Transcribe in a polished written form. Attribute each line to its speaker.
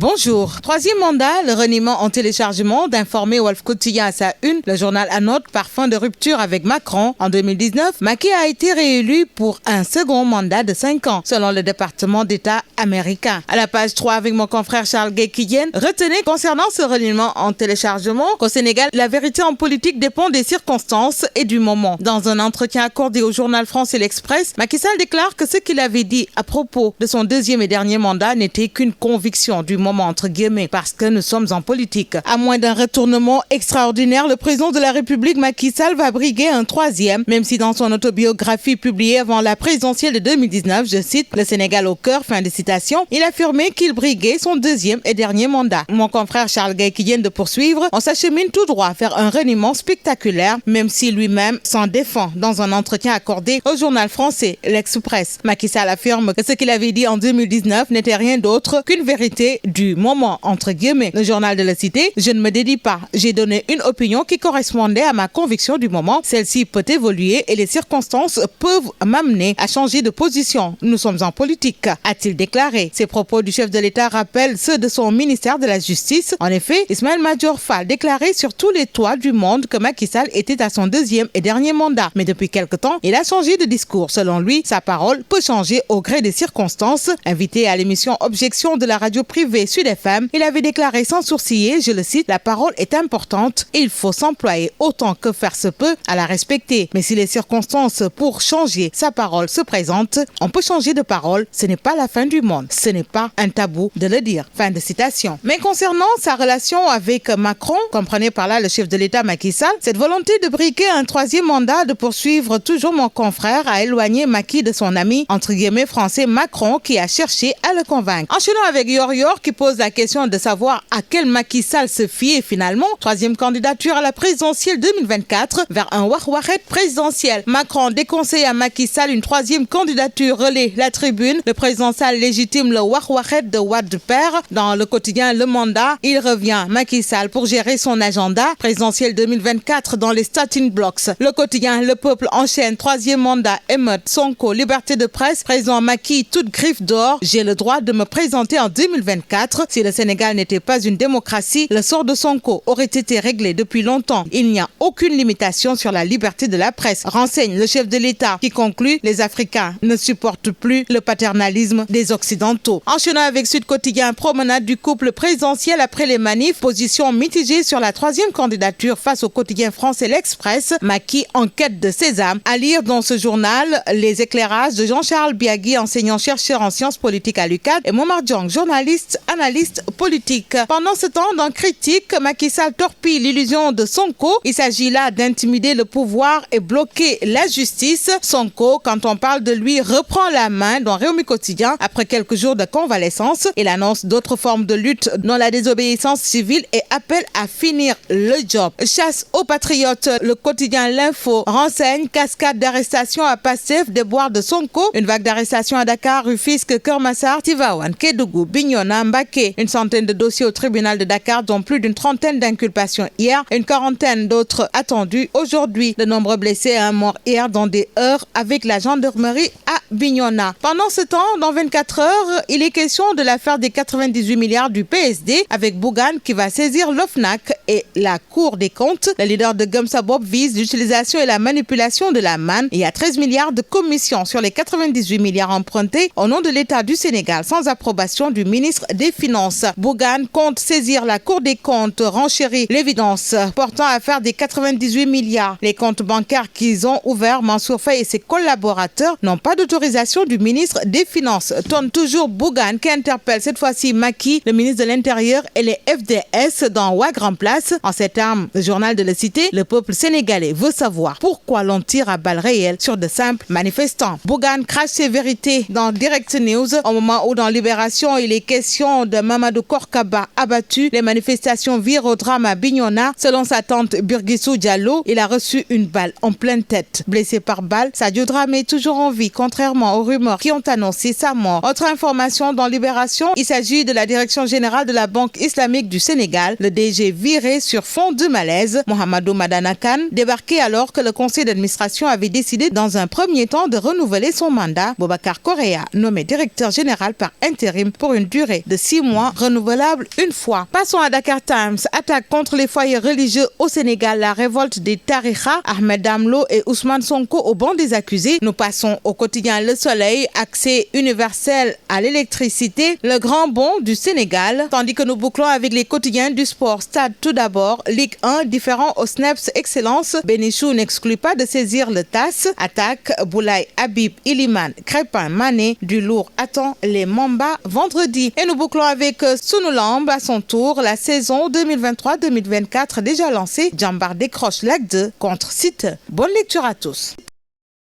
Speaker 1: Bonjour. Troisième mandat, le reniement en téléchargement d'Informer Wolf Quotidien à sa une. Le journal annote par fin de rupture avec Macron. En 2019, Macky a été réélu pour un second mandat de 5 ans, selon le département d'État américain. À la page 3, avec mon confrère Charles Guéquidienne, retenez concernant ce reniement en téléchargement qu'au Sénégal, la vérité en politique dépend des circonstances et du moment. Dans un entretien accordé au journal France et l'Express, Macky Sall déclare que ce qu'il avait dit à propos de son deuxième et dernier mandat n'était qu'une conviction du moment entre guillemets, parce que nous sommes en politique. À moins d'un retournement extraordinaire, le président de la République, Macky Sall, va briguer un troisième, même si dans son autobiographie publiée avant la présidentielle de 2019, je cite, le Sénégal au cœur, fin de citation, il affirmait qu'il briguait son deuxième et dernier mandat. Mon confrère Charles Guéquidienne de poursuivre, on s'achemine tout droit vers un reniement spectaculaire, même si lui-même s'en défend dans un entretien accordé au journal français, l'Express. Macky Sall affirme que ce qu'il avait dit en 2019 n'était rien d'autre qu'une vérité du moment, entre guillemets. Le journal de la Cité, je ne me dédie pas. J'ai donné une opinion qui correspondait à ma conviction du moment. Celle-ci peut évoluer et les circonstances peuvent m'amener à changer de position. Nous sommes en politique, a-t-il déclaré. Ces propos du chef de l'État rappellent ceux de son ministère de la Justice. En effet, Ismaël Madior Fall déclarait sur tous les toits du monde que Macky Sall était à son deuxième et dernier mandat. Mais depuis quelque temps, il a changé de discours. Selon lui, sa parole peut changer au gré des circonstances. Invité à l'émission Objection de la radio privée Sud FM, il avait déclaré sans sourciller, je le cite, la parole est importante et il faut s'employer autant que faire se peut à la respecter. Mais si les circonstances pour changer sa parole se présentent, on peut changer de parole. Ce n'est pas la fin du monde. Ce n'est pas un tabou de le dire. Fin de citation. Mais concernant sa relation avec Macron, comprenez par là le chef de l'État Macky Sall, cette volonté de briguer un troisième mandat, de poursuivre toujours mon confrère, a éloigné Macky de son ami, entre guillemets, français Macron, qui a cherché à le convaincre. Enchaînons avec Yor qui pose la question de savoir à quel Macky Sall se fier finalement. Troisième candidature à la présidentielle 2024 vers un Wahwahet présidentiel. Macron déconseille à Macky Sall une troisième candidature, relaie la Tribune. Le président Sall légitime le Wahwahet de Wade père. Dans le quotidien Le Mandat, il revient Macky Sall pour gérer son agenda présidentiel 2024 dans les starting blocks. Le quotidien Le Peuple enchaîne troisième mandat, émeute, Sonko, liberté de presse, président Macky, toute griffe d'or. J'ai le droit de me présenter en 2024. Si le Sénégal n'était pas une démocratie, le sort de Sonko aurait été réglé depuis longtemps. Il n'y a aucune limitation sur la liberté de la presse, renseigne le chef de l'État qui conclut les Africains ne supportent plus le paternalisme des Occidentaux. Enchaînant avec Sud Quotidien, promenade du couple présidentiel après les manifs, position mitigée sur la troisième candidature face au quotidien français l'Express. Macky en quête de sésame. À lire dans ce journal les éclairages de Jean-Charles Biagui, enseignant-chercheur en sciences politiques à l'UCAD, et Momar Diong, journaliste, analyste politique. Pendant ce temps, dans Critique, Macky Sall torpille l'illusion de Sonko. Il s'agit là d'intimider le pouvoir et bloquer la justice. Sonko, quand on parle de lui, reprend la main dans Réumi Quotidien après quelques jours de convalescence. Il annonce d'autres formes de lutte dans la désobéissance civile et appelle à finir le job. Chasse aux patriotes, le quotidien L'Info renseigne cascade d'arrestations à Pastef, déboire de Sonko. Une vague d'arrestations à Dakar, Rufisque, Keur-Massar, Tivaouane, Kédougou, Bignona, Mbacké. Une centaine de dossiers au tribunal de Dakar, dont plus d'une trentaine d'inculpations hier et une quarantaine d'autres attendus aujourd'hui. De nombreux blessés et un mort hier dans des heurts avec la gendarmerie à Bignona. Pendant ce temps, dans 24 heures, il est question de l'affaire des 98 milliards du PSD avec Bougane qui va saisir l'OFNAC et la Cour des comptes. Le leader de Gumsa Bob vise l'utilisation et la manipulation de la manne. Il y a 13 milliards de commissions sur les 98 milliards empruntés au nom de l'État du Sénégal sans approbation du ministre des Finances. Bougane compte saisir la Cour des comptes, renchérit l'évidence portant à faire des 98 milliards. Les comptes bancaires qu'ils ont ouverts, Mansour Faye et ses collaborateurs n'ont pas d'autorisation du ministre des Finances. Tourne toujours Bougane qui interpelle cette fois-ci Macky, le ministre de l'Intérieur et les FDS dans Ouag Remplace. En ces termes, le journal de la Cité, le peuple sénégalais veut savoir pourquoi l'on tire à balles réelles sur de simples manifestants. Bougane crache ses vérités dans Direct News au moment où dans Libération, il est question de Mamadou Korkaba abattu. Les manifestations virent au drame à Bignona. Selon sa tante Birguissou Diallo, il a reçu une balle en pleine tête. Blessé par balle, Sadio Dramé est toujours en vie, contrairement contrairement aux rumeurs qui ont annoncé sa mort. Autre information dans Libération, il s'agit de la direction générale de la Banque islamique du Sénégal. Le DG viré sur fond de malaise. Mohamedou Madana Kane débarqué alors que le conseil d'administration avait décidé dans un premier temps de renouveler son mandat. Boubacar Correa, nommé directeur général par intérim pour une durée de 6 mois, renouvelable une fois. Passons à Dakar Times. Attaque contre les foyers religieux au Sénégal. La révolte des tariqa. Ahmed Damlo et Ousmane Sonko au banc des accusés. Nous passons au quotidien Le Soleil. Accès universel à l'électricité. Le grand bond du Sénégal. Tandis que nous bouclons avec les quotidiens du sport. Stade tout d'abord. Ligue 1 différent au SNEPS Excellence. Benichou n'exclut pas de saisir le TAS. Attaque. Boulaye, Habib, Iliman, Crépin, Mané. Du lourd attend les Mamba vendredi. Et nous bouclons avec Sunulamb à son tour. La saison 2023-2024 déjà lancée. Djambar décroche l'acte 2 contre Site. Bonne lecture à tous.